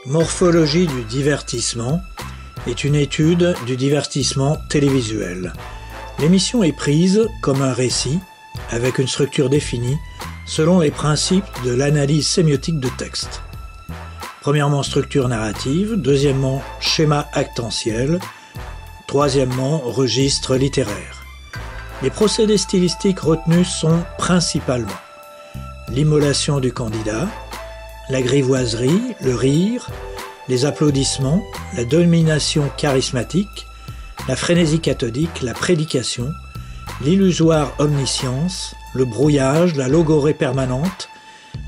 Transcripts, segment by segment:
Morphologie du divertissement est une étude du divertissement télévisuel. L'émission est prise comme un récit, avec une structure définie, selon les principes de l'analyse sémiotique de texte. Premièrement, structure narrative. Deuxièmement, schéma actantiel. Troisièmement, registre littéraire. Les procédés stylistiques retenus sont principalement l'immolation du candidat, la grivoiserie, le rire, les applaudissements, la domination charismatique, la frénésie cathodique, la prédication, l'illusoire omniscience, le brouillage, la logorée permanente,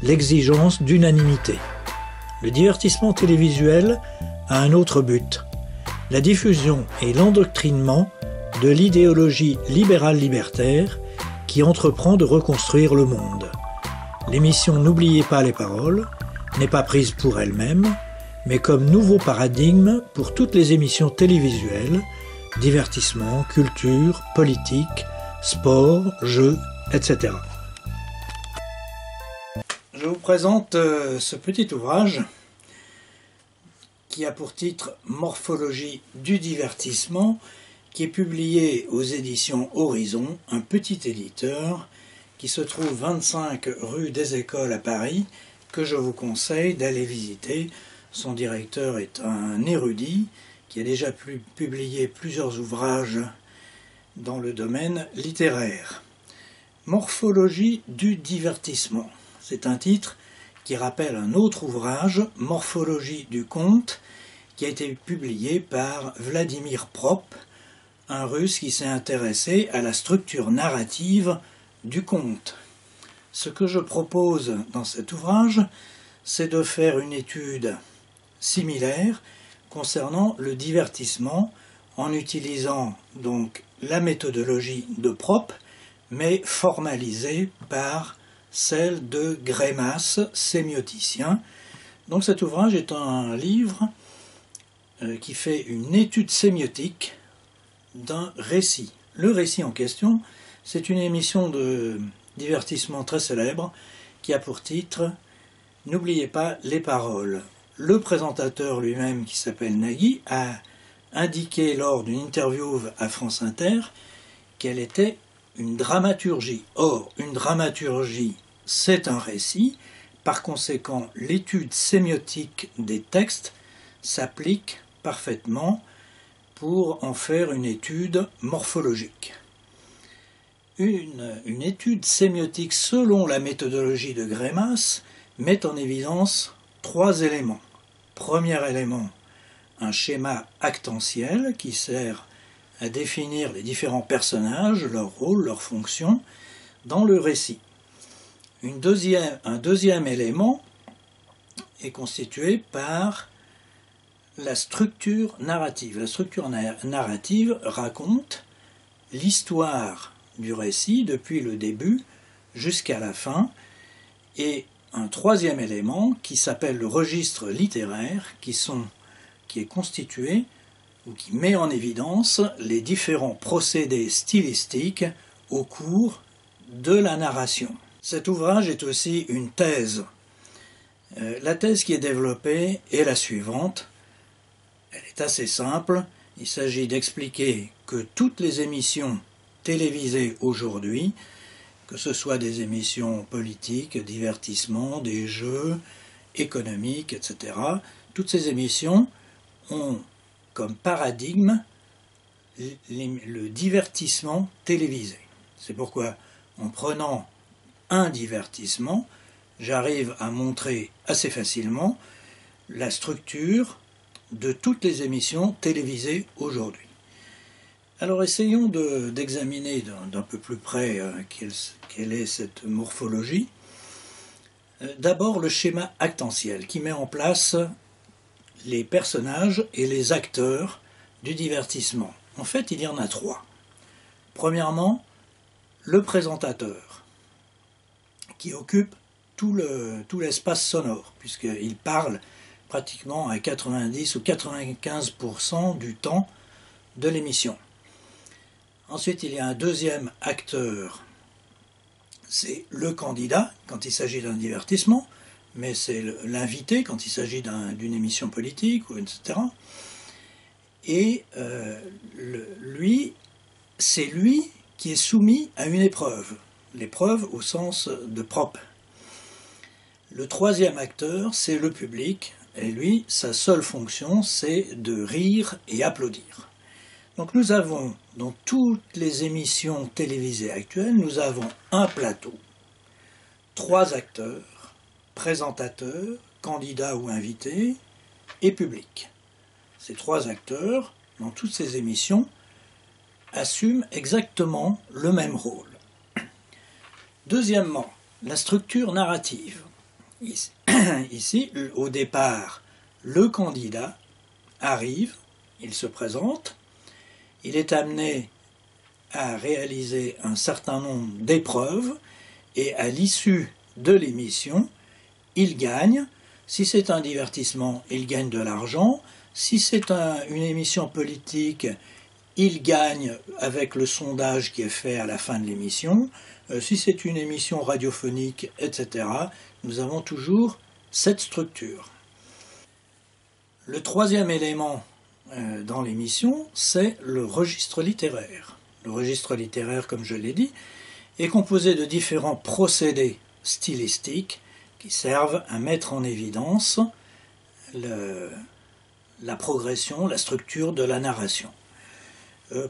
l'exigence d'unanimité. Le divertissement télévisuel a un autre but, la diffusion et l'endoctrinement de l'idéologie libérale-libertaire qui entreprend de reconstruire le monde. L'émission N'oubliez pas les paroles n'est pas prise pour elle-même, mais comme nouveau paradigme pour toutes les émissions télévisuelles, divertissement, culture, politique, sport, jeux, etc. Je vous présente ce petit ouvrage qui a pour titre « Morphologie du divertissement » qui est publié aux éditions Horizon, un petit éditeur qui se trouve 25 rue des Écoles à Paris, que je vous conseille d'aller visiter. Son directeur est un érudit qui a déjà publié plusieurs ouvrages dans le domaine littéraire. Morphologie du divertissement. C'est un titre qui rappelle un autre ouvrage, Morphologie du conte, qui a été publié par Vladimir Prop, un Russe qui s'est intéressé à la structure narrative du conte. Ce que je propose dans cet ouvrage, c'est de faire une étude similaire concernant le divertissement en utilisant donc la méthodologie de Prop, mais formalisée par celle de Greimas, sémioticien. Donc cet ouvrage est un livre qui fait une étude sémiotique d'un récit. Le récit en question, c'est une émission de divertissement très célèbre qui a pour titre « N'oubliez pas les paroles ». Le présentateur lui-même, qui s'appelle Nagui, a indiqué lors d'une interview à France Inter qu'elle était une dramaturgie. Or, une dramaturgie, c'est un récit. Par conséquent, l'étude sémiotique des textes s'applique parfaitement pour en faire une étude morphologique. Une étude sémiotique selon la méthodologie de Greimas met en évidence trois éléments. Premier élément, un schéma actantiel qui sert à définir les différents personnages, leur rôle, leurs fonctions dans le récit. Un deuxième élément est constitué par la structure narrative. La structure narrative raconte l'histoire du récit depuis le début jusqu'à la fin, et un troisième élément qui s'appelle le registre littéraire qui est constitué ou qui met en évidence les différents procédés stylistiques au cours de la narration. Cet ouvrage est aussi une thèse. La thèse qui est développée est la suivante. Elle est assez simple. Il s'agit d'expliquer que toutes les émissions télévisées aujourd'hui, que ce soit des émissions politiques, divertissement, des jeux, économiques, etc., toutes ces émissions ont comme paradigme le divertissement télévisé. C'est pourquoi, en prenant un divertissement, j'arrive à montrer assez facilement la structure de toutes les émissions télévisées aujourd'hui. Alors essayons d'examiner d'un peu plus près quelle est cette morphologie. D'abord le schéma actantiel qui met en place les personnages et les acteurs du divertissement. En fait, il y en a trois. Premièrement, le présentateur qui occupe tout l'espace sonore, puisqu'il parle pratiquement à 90 ou 95% du temps de l'émission. Ensuite, il y a un deuxième acteur, c'est le candidat, quand il s'agit d'un divertissement. mais c'est l'invité quand il s'agit d'une émission politique, etc. Et c'est lui qui est soumis à une épreuve, l'épreuve au sens de prop. Le troisième acteur, c'est le public, et lui, sa seule fonction, c'est de rire et applaudir. Donc nous avons, dans toutes les émissions télévisées actuelles, nous avons un plateau, 3 acteurs, présentateurs, candidats ou invités, et public. Ces 3 acteurs, dans toutes ces émissions, assument exactement le même rôle. Deuxièmement, la structure narrative. Ici, au départ, le candidat arrive, il se présente, il est amené à réaliser un certain nombre d'épreuves et à l'issue de l'émission, il gagne. Si c'est un divertissement, il gagne de l'argent. Si c'est une émission politique, il gagne avec le sondage qui est fait à la fin de l'émission. Si c'est une émission radiophonique, etc., nous avons toujours cette structure. Le troisième élément dans l'émission, c'est le registre littéraire. Le registre littéraire, comme je l'ai dit, est composé de différents procédés stylistiques qui servent à mettre en évidence la progression, la structure de la narration.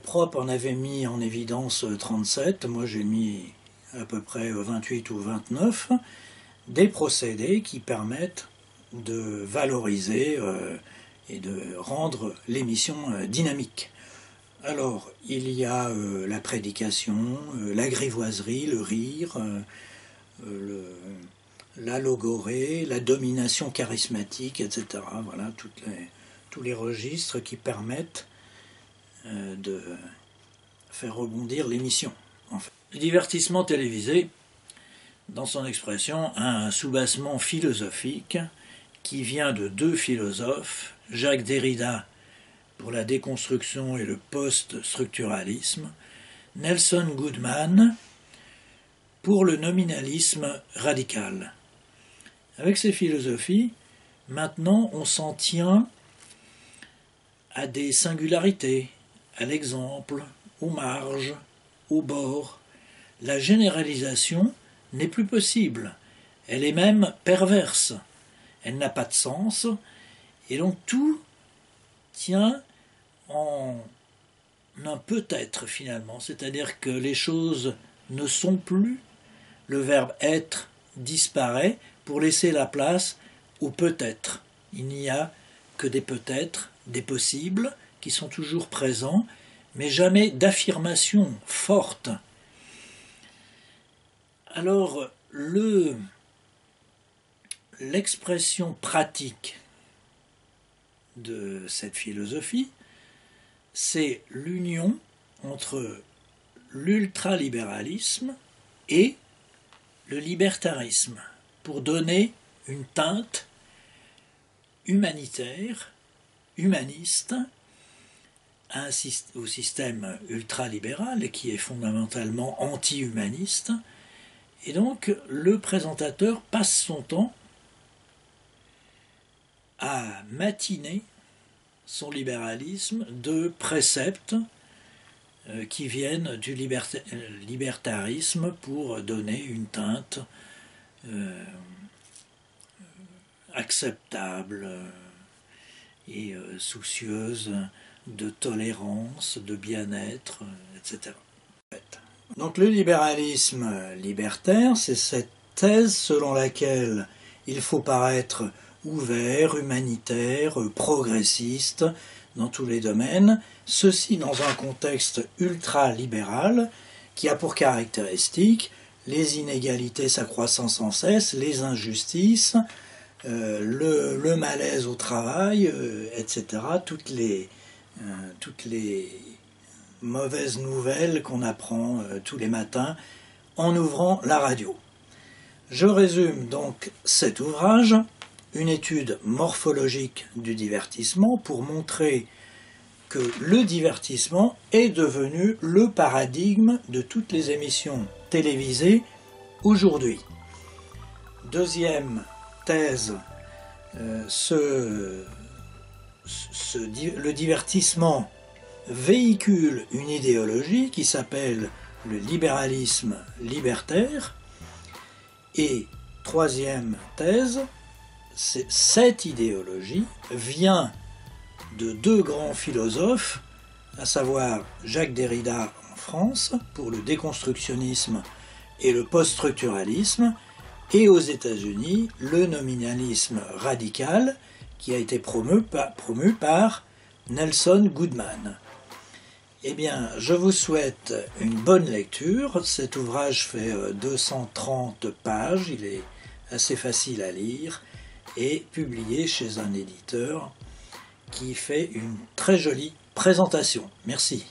Prop en avait mis en évidence 37, moi j'ai mis à peu près 28 ou 29, des procédés qui permettent de valoriser et de rendre l'émission dynamique. Alors, il y a la prédication, la grivoiserie, le rire, la logorée, la domination charismatique, etc. Voilà, tous les registres qui permettent de faire rebondir l'émission. En fait. Le divertissement télévisé, dans son expression, a un soubassement philosophique qui vient de 2 philosophes, Jacques Derrida pour la déconstruction et le post-structuralisme, Nelson Goodman pour le nominalisme radical. Avec ces philosophies, maintenant on s'en tient à des singularités, à l'exemple, aux marges, aux bords. La généralisation n'est plus possible, elle est même perverse, elle n'a pas de sens, et donc tout tient en un peut-être finalement, c'est-à-dire que les choses ne sont plus, le verbe être disparaît pour laisser la place au peut-être. Il n'y a que des peut-être, des possibles qui sont toujours présents, mais jamais d'affirmation forte. Alors, l'expression pratique de cette philosophie, c'est l'union entre l'ultralibéralisme et le libertarisme, pour donner une teinte humanitaire, humaniste, au système ultralibéral qui est fondamentalement anti-humaniste. Et donc le présentateur passe son temps à matiner son libéralisme de préceptes qui viennent du libertarisme pour donner une teinte acceptable et soucieuse de tolérance, de bien-être, etc. Donc le libéralisme libertaire, c'est cette thèse selon laquelle il faut paraître ouvert, humanitaire, progressiste dans tous les domaines, ceci dans un contexte ultra-libéral qui a pour caractéristique les inégalités s'accroissant sans cesse, les injustices, le malaise au travail, etc. Toutes les mauvaises nouvelles qu'on apprend tous les matins en ouvrant la radio. Je résume donc cet ouvrage, une étude morphologique du divertissement pour montrer que le divertissement est devenu le paradigme de toutes les émissions télévisées aujourd'hui. Deuxième thèse, le divertissement véhicule une idéologie qui s'appelle le libéralisme libertaire. Et troisième thèse, cette idéologie vient de deux grands philosophes, à savoir Jacques Derrida en France pour le déconstructionnisme et le post-structuralisme, et aux États-Unis le nominalisme radical qui a été promu par Nelson Goodman. Eh bien, je vous souhaite une bonne lecture. Cet ouvrage fait 230 pages, il est assez facile à lire et publié chez un éditeur qui fait une très jolie présentation. Merci.